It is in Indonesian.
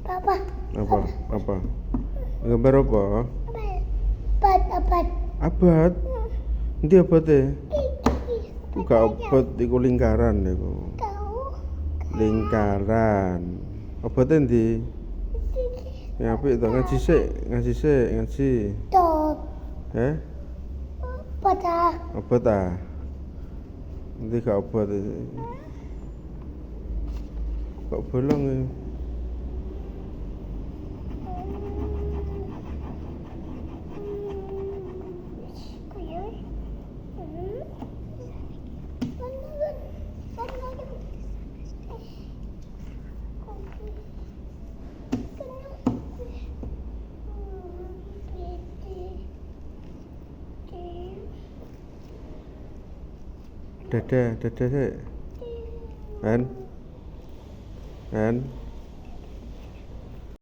Papa. Apa? Apa? Gambar apa? Abad. Abad. Endi abate? Buka abad iku lingkaran iku. Tahu. Lingkaran. Abate endi? Ya apik to ngaji sik, ngaji. Top. Heh? Pada. Abad ah. Endi gak abad iki? Kok bolong iki? Dada sik. Kan?